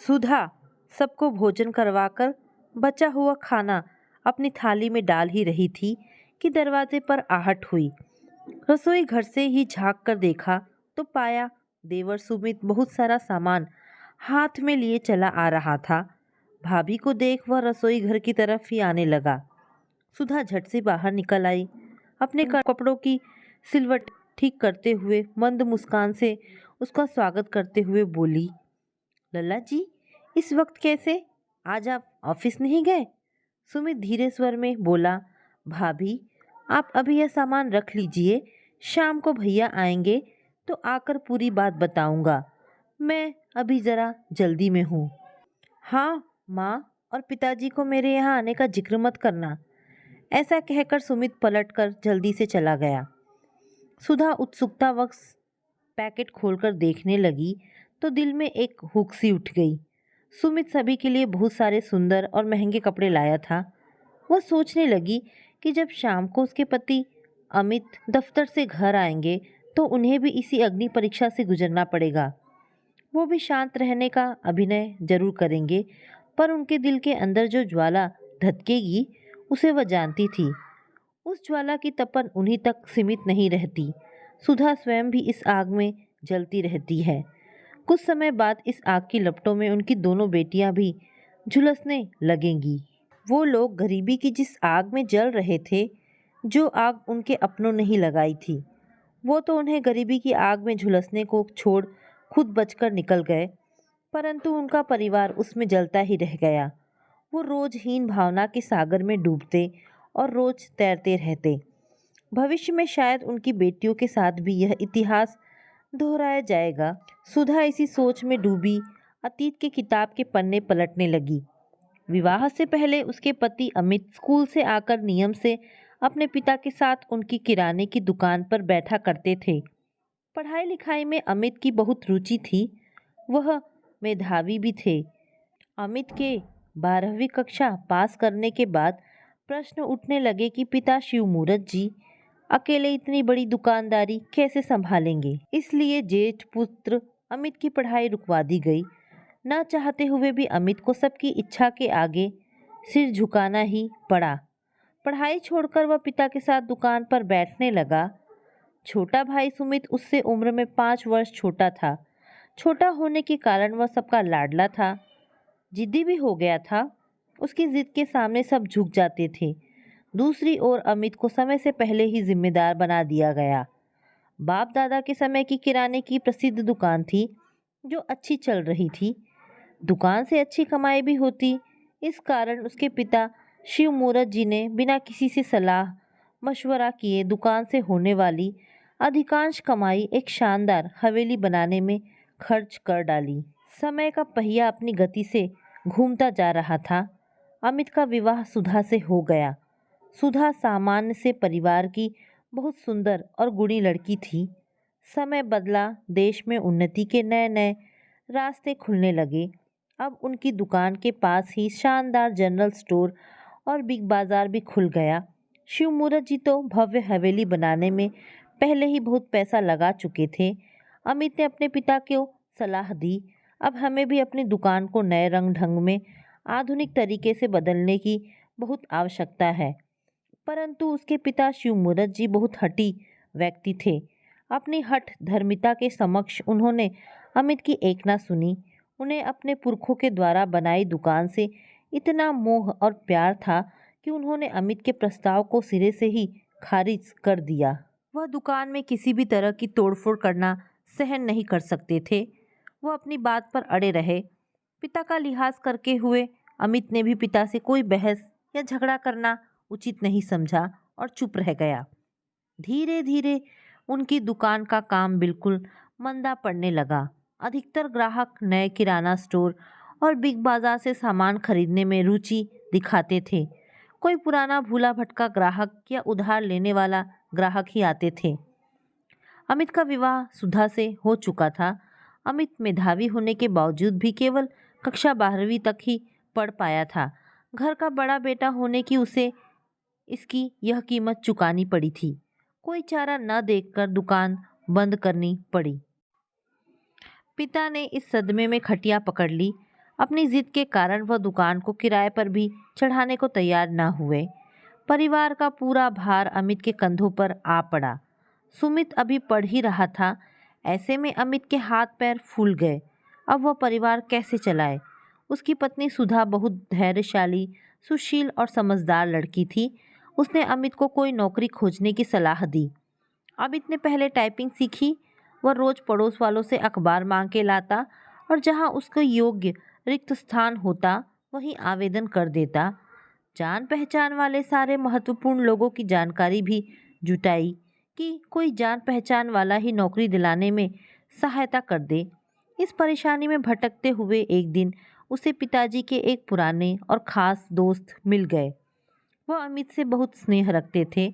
सुधा सबको भोजन करवाकर बचा हुआ खाना अपनी थाली में डाल ही रही थी कि दरवाजे पर आहट हुई। रसोई घर से ही झांक कर देखा तो पाया देवर सुमित बहुत सारा सामान हाथ में लिए चला आ रहा था। भाभी को देख वह रसोई घर की तरफ ही आने लगा। सुधा झट से बाहर निकल आई। अपने कपड़ों की सिलवट ठीक करते हुए मंद मुस्कान से उसका स्वागत करते हुए बोली, लल्ला जी, इस वक्त कैसे? आज आप ऑफिस नहीं गए? सुमित धीरे स्वर में बोला, भाभी आप अभी यह सामान रख लीजिए, शाम को भैया आएंगे तो आकर पूरी बात बताऊंगा। मैं अभी जरा जल्दी में हूँ। हाँ माँ, और पिताजी को मेरे यहाँ आने का जिक्र मत करना। ऐसा कहकर सुमित पलटकर जल्दी से चला गया। सुधा उत्सुकतावश पैकेट खोलकर देखने लगी तो दिल में एक हुक सी उठ गई। सुमित सभी के लिए बहुत सारे सुंदर और महंगे कपड़े लाया था। वह सोचने लगी कि जब शाम को उसके पति अमित दफ्तर से घर आएंगे तो उन्हें भी इसी अग्नि परीक्षा से गुजरना पड़ेगा। वो भी शांत रहने का अभिनय जरूर करेंगे, पर उनके दिल के अंदर जो ज्वाला धधकेगी उसे वह जानती थी। उस ज्वाला की तपन उन्हीं तक सीमित नहीं रहती, सुधा स्वयं भी इस आग में जलती रहती है। कुछ समय बाद इस आग की लपटों में उनकी दोनों बेटियां भी झुलसने लगेंगी। वो लोग गरीबी की जिस आग में जल रहे थे, जो आग उनके अपनों ने ही लगाई थी, वो तो उन्हें गरीबी की आग में झुलसने को छोड़ खुद बचकर निकल गए, परंतु उनका परिवार उसमें जलता ही रह गया। वो रोज हीन भावना के सागर में डूबते और रोज तैरते रहते। भविष्य में शायद उनकी बेटियों के साथ भी यह इतिहास दोहराया जाएगा। सुधा इसी सोच में डूबी अतीत के किताब के पन्ने पलटने लगी। विवाह से पहले उसके पति अमित स्कूल से आकर नियम से अपने पिता के साथ उनकी किराने की दुकान पर बैठा करते थे। पढ़ाई लिखाई में अमित की बहुत रुचि थी, वह मेधावी भी थे। अमित के 12वीं कक्षा पास करने के बाद प्रश्न उठने लगे कि पिता शिवमूर्त जी अकेले इतनी बड़ी दुकानदारी कैसे संभालेंगे। इसलिए जेठ पुत्र अमित की पढ़ाई रुकवा दी गई। न चाहते हुए भी अमित को सबकी इच्छा के आगे सिर झुकाना ही पड़ा। पढ़ाई छोड़कर वह पिता के साथ दुकान पर बैठने लगा। छोटा भाई सुमित उससे उम्र में 5 वर्ष छोटा था। छोटा होने के कारण वह सबका लाडला था, जिद्दी भी हो गया था। उसकी जिद के सामने सब झुक जाते थे। दूसरी ओर अमित को समय से पहले ही जिम्मेदार बना दिया गया। बाप दादा के समय की किराने की प्रसिद्ध दुकान थी, जो अच्छी चल रही थी। दुकान से अच्छी कमाई भी होती। इस कारण उसके पिता शिवमूर्त जी ने बिना किसी से सलाह मशवरा किए दुकान से होने वाली अधिकांश कमाई एक शानदार हवेली बनाने में खर्च कर डाली। समय का पहिया अपनी गति से घूमता जा रहा था। अमित का विवाह सुधा से हो गया। सुधा सामान्य से परिवार की बहुत सुंदर और गुणी लड़की थी। समय बदला, देश में उन्नति के नए नए रास्ते खुलने लगे। अब उनकी दुकान के पास ही शानदार जनरल स्टोर और बिग बाजार भी खुल गया। शिवमूर्त जी तो भव्य हवेली बनाने में पहले ही बहुत पैसा लगा चुके थे। अमित ने अपने पिता को सलाह दी, अब हमें भी अपनी दुकान को नए रंग ढंग में आधुनिक तरीके से बदलने की बहुत आवश्यकता है। परंतु उसके पिता शिवमूर्त जी बहुत हठी व्यक्ति थे। अपनी हठ धर्मिता के समक्ष उन्होंने अमित की एक न सुनी। उन्हें अपने पुरखों के द्वारा बनाई दुकान से इतना मोह और प्यार था कि उन्होंने अमित के प्रस्ताव को सिरे से ही खारिज कर दिया। वह दुकान में किसी भी तरह की तोड़फोड़ करना सहन नहीं कर सकते थे। वह अपनी बात पर अड़े रहे। पिता का लिहाज करके हुए अमित ने भी पिता से कोई बहस या झगड़ा करना उचित नहीं समझा और चुप रह गया। धीरे धीरे उनकी दुकान का काम बिल्कुल मंदा पड़ने लगा। अधिकतर ग्राहक नए किराना स्टोर और बिग बाजार से सामान खरीदने में रुचि दिखाते थे। कोई पुराना भूला भटका ग्राहक या उधार लेने वाला ग्राहक ही आते थे। अमित का विवाह सुधा से हो चुका था। अमित मेधावी होने के बावजूद भी केवल कक्षा 12वीं तक ही पढ़ पाया था। घर का बड़ा बेटा होने की उसे इसकी यह कीमत चुकानी पड़ी थी। कोई चारा न देखकर दुकान बंद करनी पड़ी। पिता ने इस सदमे में खटिया पकड़ ली। अपनी जिद के कारण वह दुकान को किराए पर भी चढ़ाने को तैयार न हुए। परिवार का पूरा भार अमित के कंधों पर आ पड़ा। सुमित अभी पढ़ ही रहा था, ऐसे में अमित के हाथ पैर फूल गए। अब वह परिवार कैसे चलाए? उसकी पत्नी सुधा बहुत धैर्यशाली, सुशील और समझदार लड़की थी। उसने अमित को कोई नौकरी खोजने की सलाह दी। अमित ने पहले टाइपिंग सीखी। वह रोज पड़ोस वालों से अखबार मांग के लाता और जहां उसको योग्य रिक्त स्थान होता वहीं आवेदन कर देता। जान पहचान वाले सारे महत्वपूर्ण लोगों की जानकारी भी जुटाई कि कोई जान पहचान वाला ही नौकरी दिलाने में सहायता कर दे। इस परेशानी में भटकते हुए एक दिन उसे पिताजी के एक पुराने और खास दोस्त मिल गए। वह अमित से बहुत स्नेह रखते थे।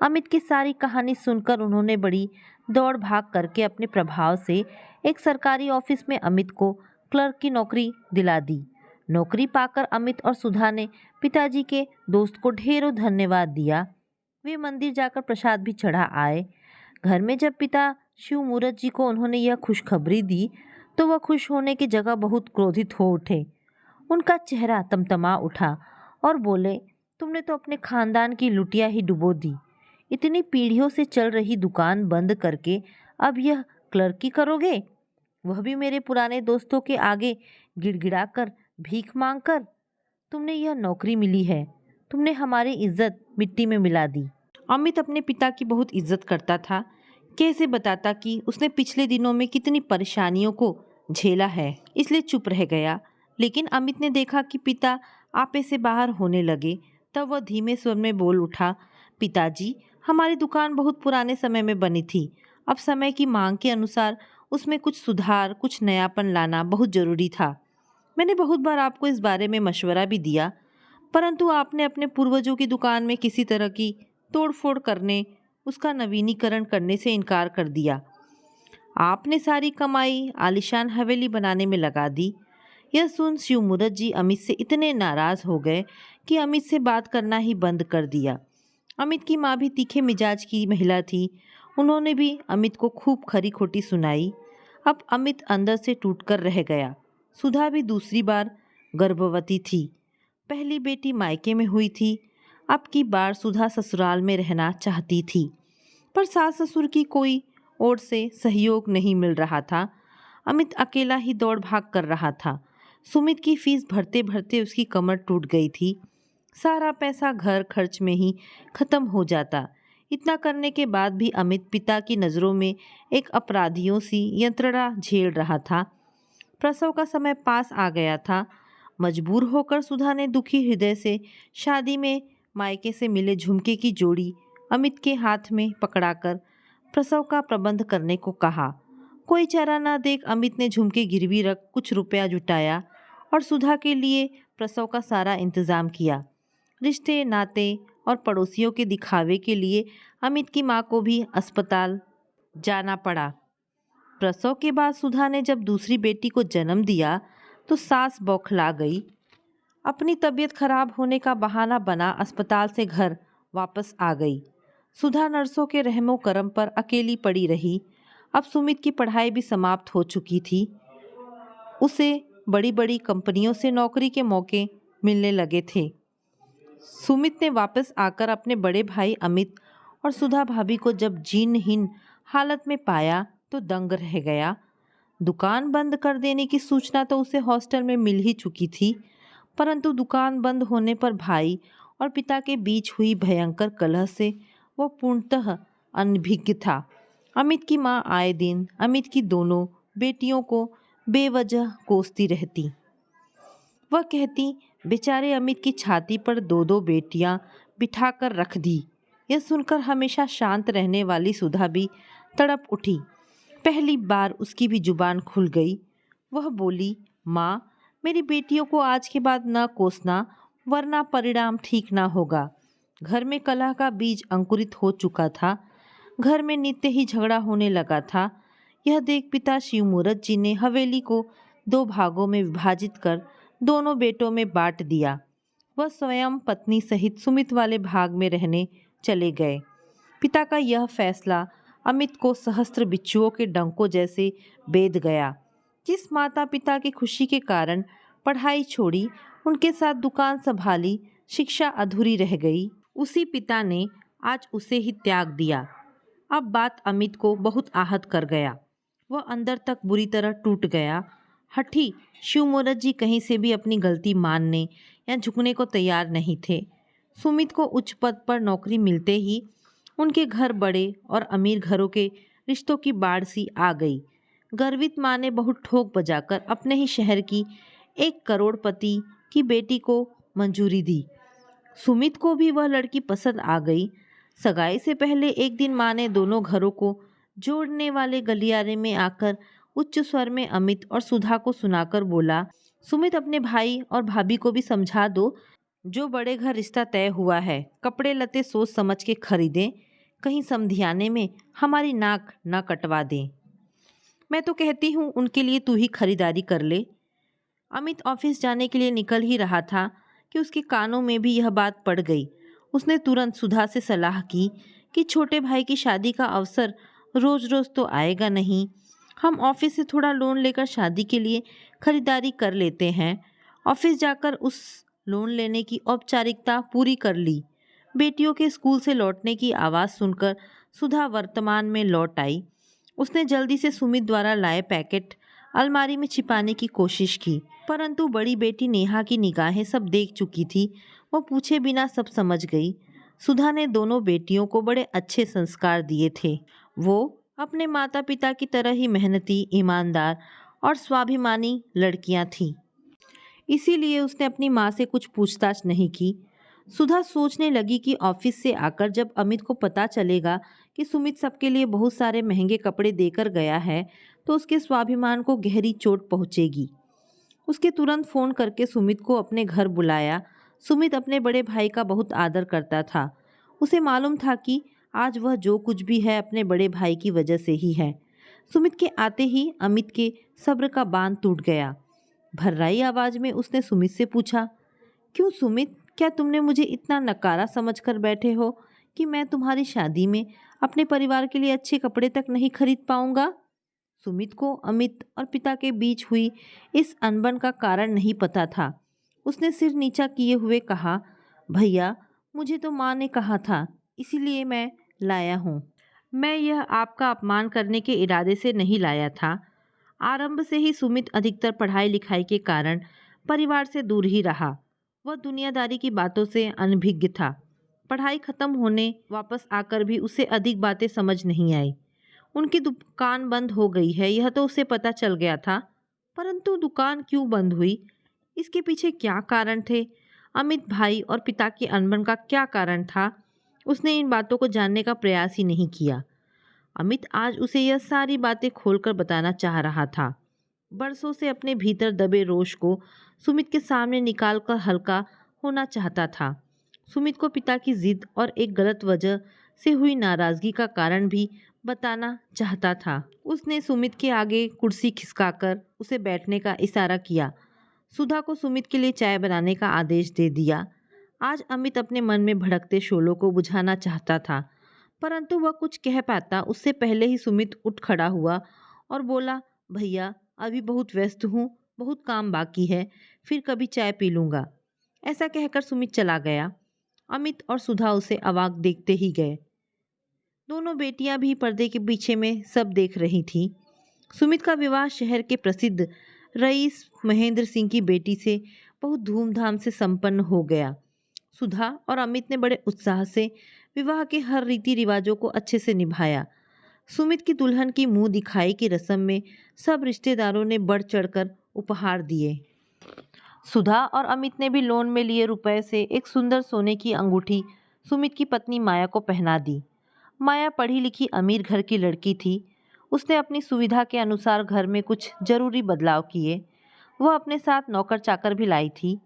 अमित की सारी कहानी सुनकर उन्होंने बड़ी दौड़ भाग करके अपने प्रभाव से एक सरकारी ऑफिस में अमित को क्लर्क की नौकरी दिला दी। नौकरी पाकर अमित और सुधा ने पिताजी के दोस्त को ढेरों धन्यवाद दिया। वे मंदिर जाकर प्रसाद भी चढ़ा आए। घर में जब पिता शिव मूरत जी को उन्होंने यह खुशखबरी दी तो वह खुश होने की जगह बहुत क्रोधित हो उठे। उनका चेहरा तमतमा उठा और बोले, तुमने तो अपने खानदान की लुटिया ही डुबो दी। इतनी पीढ़ियों से चल रही दुकान बंद करके अब यह क्लर्की करोगे, वह भी मेरे पुराने दोस्तों के आगे गिड़गिड़ाकर भीख मांगकर। तुमने यह नौकरी मिली है, तुमने हमारी इज्जत मिट्टी में मिला दी। अमित अपने पिता की बहुत इज्जत करता था। कैसे बताता कि उसने पिछले दिनों में कितनी परेशानियों को झेला है, इसलिए चुप रह गया। लेकिन अमित ने देखा कि पिता आपे से बाहर होने लगे, तब वह धीमे स्वर में बोल उठा, पिताजी, हमारी दुकान बहुत पुराने समय में बनी थी। अब समय की मांग के अनुसार उसमें कुछ सुधार, कुछ नयापन लाना बहुत जरूरी था। मैंने बहुत बार आपको इस बारे में मशवरा भी दिया, परंतु आपने अपने पूर्वजों की दुकान में किसी तरह की तोड़फोड़ करने, उसका नवीनीकरण करने से इनकार कर दिया। आपने सारी कमाई आलीशान हवेली बनाने में लगा दी। यह सुन शिवमूरत जी अमित से इतने नाराज हो गए कि अमित से बात करना ही बंद कर दिया। अमित की माँ भी तीखे मिजाज की महिला थी। उन्होंने भी अमित को खूब खरी खोटी सुनाई। अब अमित अंदर से टूटकर रह गया। सुधा भी दूसरी बार गर्भवती थी। पहली बेटी मायके में हुई थी। अब की बार सुधा ससुराल में रहना चाहती थी, पर सास ससुर की कोई ओर से सहयोग नहीं मिल रहा था। अमित अकेला ही दौड़ भाग कर रहा था। सुमित की फीस भरते भरते उसकी कमर टूट गई थी। सारा पैसा घर खर्च में ही खत्म हो जाता। इतना करने के बाद भी अमित पिता की नज़रों में एक अपराधियों सी यंत्रणा झेल रहा था। प्रसव का समय पास आ गया था। मजबूर होकर सुधा ने दुखी हृदय से शादी में मायके से मिले झुमके की जोड़ी अमित के हाथ में पकड़ाकर प्रसव का प्रबंध करने को कहा। कोई चारा ना देख अमित ने झुमके गिरवी रख कुछ रुपया जुटाया और सुधा के लिए प्रसव का सारा इंतजाम किया। रिश्ते नाते और पड़ोसियों के दिखावे के लिए अमित की माँ को भी अस्पताल जाना पड़ा। प्रसव के बाद सुधा ने जब दूसरी बेटी को जन्म दिया तो सास बौखला गई। अपनी तबीयत खराब होने का बहाना बना अस्पताल से घर वापस आ गई। सुधा नर्सों के रहमो करम पर अकेली पड़ी रही। अब सुमित की पढ़ाई भी समाप्त हो चुकी थी। उसे बड़ी बड़ी कंपनियों से नौकरी के मौके मिलने लगे थे। सुमित ने वापस आकर अपने बड़े भाई अमित और सुधा भाभी को जब जीर्णहीन हालत में पाया तो दंग रह गया। दुकान बंद कर देने की सूचना तो उसे हॉस्टल में मिल ही चुकी थी, परंतु दुकान बंद होने पर भाई और पिता के बीच हुई भयंकर कलह से वह पूर्णतः अनभिज्ञ था। अमित की माँ आए दिन अमित की दोनों बेटियों को बेवजह कोसती रहती। वह कहती, बेचारे अमित की छाती पर दो दो बेटियां बिठाकर रख दी। यह सुनकर हमेशा शांत रहने वाली सुधा भी तड़प उठी। पहली बार उसकी भी जुबान खुल गई। वह बोली, माँ, मेरी बेटियों को आज के बाद न कोसना, वरना परिणाम ठीक ना होगा। घर में कलह का बीज अंकुरित हो चुका था। घर में नित्य ही झगड़ा होने लगा था। यह देख पिता शिवमूरत जी ने हवेली को 2 भागों में विभाजित कर दोनों बेटों में बांट दिया। वह स्वयं पत्नी सहित सुमित वाले भाग में रहने चले गए। पिता का यह फैसला अमित को सहस्त्र बिच्छुओं के डंकों जैसे बेध गया। जिस माता पिता की खुशी के कारण पढ़ाई छोड़ी, उनके साथ दुकान संभाली, शिक्षा अधूरी रह गई। उसी पिता ने आज उसे ही त्याग दिया। अब बात अमित को बहुत आहत कर गया। वह अंदर तक बुरी तरह टूट गया। हठी शिवमूरत जी कहीं से भी अपनी गलती मानने या झुकने को तैयार नहीं थे। सुमित को उच्च पद पर नौकरी मिलते ही उनके घर बड़े और अमीर घरों के रिश्तों की बाढ़ सी आ गई। गर्वित माँ ने बहुत ठोक बजाकर अपने ही शहर की 1 करोड़पति की बेटी को मंजूरी दी। सुमित को भी वह लड़की पसंद आ गई। सगाई से पहले एक दिन माँ ने दोनों घरों को जोड़ने वाले गलियारे में आकर उच्च स्वर में अमित और सुधा को सुनाकर बोला, सुमित अपने भाई और भाभी को भी समझा दो, जो बड़े घर रिश्ता तय हुआ है, कपड़े लते सोच समझ के खरीदें, कहीं समधियाने में हमारी नाक न कटवा दें। मैं तो कहती हूँ उनके लिए तू ही खरीदारी कर ले। अमित ऑफिस जाने के लिए निकल ही रहा था कि उसके कानों में भी यह बात पड़ गई। उसने तुरंत सुधा से सलाह की कि छोटे भाई की शादी का अवसर रोज रोज तो आएगा नहीं, हम ऑफिस से थोड़ा लोन लेकर शादी के लिए खरीदारी कर लेते हैं। ऑफिस जाकर उस लोन लेने की औपचारिकता पूरी कर ली। बेटियों के स्कूल से लौटने की आवाज़ सुनकर सुधा वर्तमान में लौट आई। उसने जल्दी से सुमित द्वारा लाए पैकेट अलमारी में छिपाने की कोशिश की, परंतु बड़ी बेटी नेहा की निगाहें सब देख चुकी थी। वह पूछे बिना सब समझ गई। सुधा ने दोनों बेटियों को बड़े अच्छे संस्कार दिए थे। वो अपने माता पिता की तरह ही मेहनती, ईमानदार और स्वाभिमानी लड़कियां थीं। इसीलिए उसने अपनी माँ से कुछ पूछताछ नहीं की। सुधा सोचने लगी कि ऑफिस से आकर जब अमित को पता चलेगा कि सुमित सबके लिए बहुत सारे महंगे कपड़े देकर गया है, तो उसके स्वाभिमान को गहरी चोट पहुंचेगी। उसके तुरंत फ़ोन करके सुमित को अपने घर बुलाया। सुमित अपने बड़े भाई का बहुत आदर करता था। उसे मालूम था कि आज वह जो कुछ भी है अपने बड़े भाई की वजह से ही है। सुमित के आते ही अमित के सब्र का बांध टूट गया। भर्राई आवाज़ में उसने सुमित से पूछा, क्यों सुमित, क्या तुमने मुझे इतना नकारा समझ कर बैठे हो कि मैं तुम्हारी शादी में अपने परिवार के लिए अच्छे कपड़े तक नहीं खरीद पाऊंगा? सुमित को अमित और पिता के बीच हुई इस अनबन का कारण नहीं पता था। उसने सिर नीचा किए हुए कहा, भैया, मुझे तो माँ ने कहा था, इसीलिए मैं लाया हूँ। मैं यह आपका अपमान करने के इरादे से नहीं लाया था। आरंभ से ही सुमित अधिकतर पढ़ाई लिखाई के कारण परिवार से दूर ही रहा। वह दुनियादारी की बातों से अनभिज्ञ था। पढ़ाई खत्म होने वापस आकर भी उसे अधिक बातें समझ नहीं आई। उनकी दुकान बंद हो गई है, यह तो उसे पता चल गया था, परंतु दुकान क्यों बंद हुई, इसके पीछे क्या कारण थे, अमित भाई और पिता की अनबन का क्या कारण था, उसने इन बातों को जानने का प्रयास ही नहीं किया। अमित आज उसे यह सारी बातें खोलकर बताना चाह रहा था। बरसों से अपने भीतर दबे रोष को सुमित के सामने निकालकर हल्का होना चाहता था। सुमित को पिता की जिद और एक गलत वजह से हुई नाराजगी का कारण भी बताना चाहता था। उसने सुमित के आगे कुर्सी खिसकाकर उसे बैठने का इशारा किया। सुधा को सुमित के लिए चाय बनाने का आदेश दे दिया। आज अमित अपने मन में भड़कते शोलों को बुझाना चाहता था, परंतु वह कुछ कह पाता उससे पहले ही सुमित उठ खड़ा हुआ और बोला, भैया, अभी बहुत व्यस्त हूँ, बहुत काम बाकी है, फिर कभी चाय पी लूँगा। ऐसा कहकर सुमित चला गया। अमित और सुधा उसे अवाक देखते ही गए। दोनों बेटियां भी पर्दे के पीछे में सब देख रही थीं। सुमित का विवाह शहर के प्रसिद्ध रईस महेंद्र सिंह की बेटी से बहुत धूमधाम से संपन्न हो गया। सुधा और अमित ने बड़े उत्साह से विवाह के हर रीति रिवाजों को अच्छे से निभाया। सुमित की दुल्हन की मुंह दिखाई की रस्म में सब रिश्तेदारों ने बढ़ चढ़कर उपहार दिए। सुधा और अमित ने भी लोन में लिए रुपए से एक सुंदर सोने की अंगूठी सुमित की पत्नी माया को पहना दी। माया पढ़ी लिखी अमीर घर की लड़की थी। उसने अपनी सुविधा के अनुसार घर में कुछ जरूरी बदलाव किए। वह अपने साथ नौकर चाकर भी लाई थी।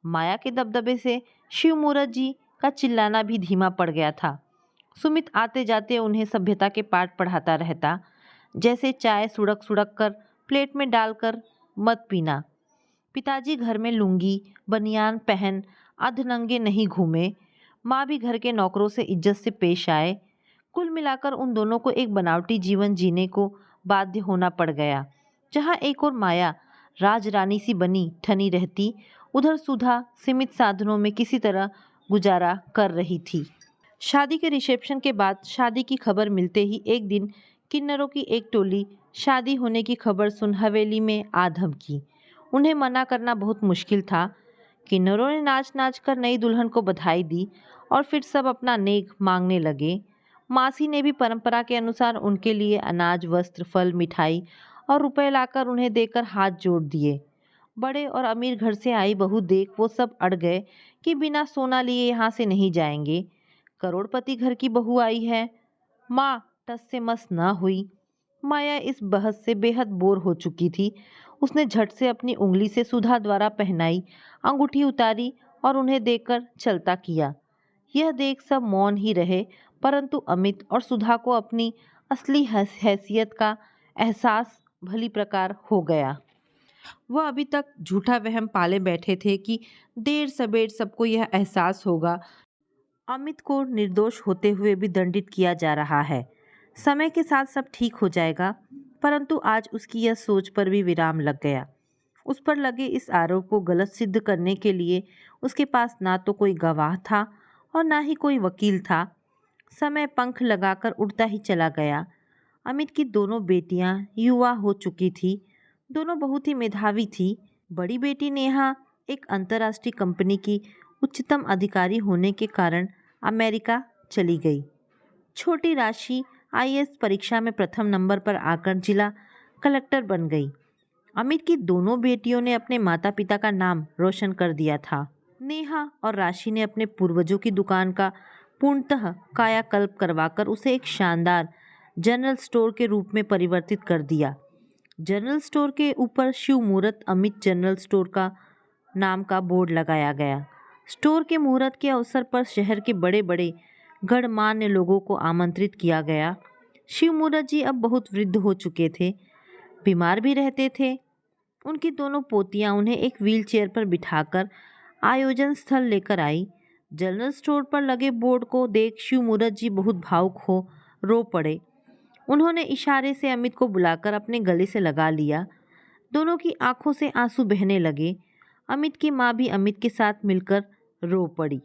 माया के दबदबे से शिवमूरत जी का चिल्लाना भी धीमा पड़ गया था। सुमित आते जाते उन्हें सभ्यता के पाठ पढ़ाता रहता, जैसे चाय सुड़क सुड़क कर प्लेट में डालकर मत पीना। पिताजी घर में लुंगी बनियान पहन अधनंगे नहीं घूमे। माँ भी घर के नौकरों से इज्जत से पेश आए। कुल मिलाकर उन दोनों को एक बनावटी जीवन जीने को बाध्य होना पड़ गया। जहाँ एक और माया राजरानी सी बनी ठनी रहती, उधर सुधा सीमित साधनों में किसी तरह गुजारा कर रही थी। शादी के रिसेप्शन के बाद शादी की खबर मिलते ही एक दिन किन्नरों की एक टोली शादी होने की खबर सुन हवेली में आ धमकी। उन्हें मना करना बहुत मुश्किल था। किन्नरों ने नाच नाच कर नई दुल्हन को बधाई दी और फिर सब अपना नेक मांगने लगे। मासी ने भी परंपरा के अनुसार उनके लिए अनाज, वस्त्र, फल, मिठाई और रुपए लाकर उन्हें देकर हाथ जोड़ दिए। बड़े और अमीर घर से आई बहू देख वो सब अड़ गए कि बिना सोना लिए यहाँ से नहीं जाएंगे। करोड़पति घर की बहू आई है। माँ टस से मस न हुई। माया इस बहस से बेहद बोर हो चुकी थी। उसने झट से अपनी उंगली से सुधा द्वारा पहनाई अंगूठी उतारी और उन्हें देकर चलता किया। यह देख सब मौन ही रहे, परंतु अमित और सुधा को अपनी असली हैसियत का एहसास भली प्रकार हो गया। वह अभी तक झूठा वहम पाले बैठे थे कि देर सबेर सबको यह एहसास होगा, अमित को निर्दोष होते हुए भी दंडित किया जा रहा है। समय के साथ सब ठीक हो जाएगा, परंतु आज उसकी यह सोच पर भी विराम लग गया। उस पर लगे इस आरोप को गलत सिद्ध करने के लिए उसके पास ना तो कोई गवाह था और ना ही कोई वकील था। समय पंख लगाकर उड़ता ही चला गया। अमित की दोनों बेटियां युवा हो चुकी थी। दोनों बहुत ही मेधावी थी। बड़ी बेटी नेहा एक अंतर्राष्ट्रीय कंपनी की उच्चतम अधिकारी होने के कारण अमेरिका चली गई। छोटी राशि आईएएस परीक्षा में प्रथम नंबर पर आकर जिला कलेक्टर बन गई। अमित की दोनों बेटियों ने अपने माता पिता का नाम रोशन कर दिया था। नेहा और राशि ने अपने पूर्वजों की दुकान का पूर्णतः कायाकल्प करवाकर उसे एक शानदार जनरल स्टोर के रूप में परिवर्तित कर दिया। जनरल स्टोर के ऊपर शिव मुहूर्त अमित जनरल स्टोर का नाम का बोर्ड लगाया गया। स्टोर के मुहूर्त के अवसर पर शहर के बड़े बड़े गणमान्य लोगों को आमंत्रित किया गया। शिव मुहूर्त जी अब बहुत वृद्ध हो चुके थे, बीमार भी रहते थे। उनकी दोनों पोतियां उन्हें एक व्हीलचेयर पर बिठाकर आयोजन स्थल लेकर आई। जनरल स्टोर पर लगे बोर्ड को देख शिव मुहूर्त जी बहुत भावुक हो रो पड़े। उन्होंने इशारे से अमित को बुलाकर अपने गले से लगा लिया। दोनों की आंखों से आंसू बहने लगे। अमित की माँ भी अमित के साथ मिलकर रो पड़ी।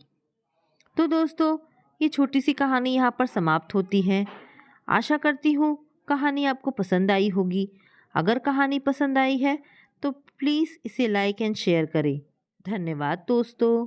तो दोस्तों, ये छोटी सी कहानी यहाँ पर समाप्त होती है। आशा करती हूँ कहानी आपको पसंद आई होगी। अगर कहानी पसंद आई है तो प्लीज़ इसे लाइक एंड शेयर करें। धन्यवाद दोस्तों।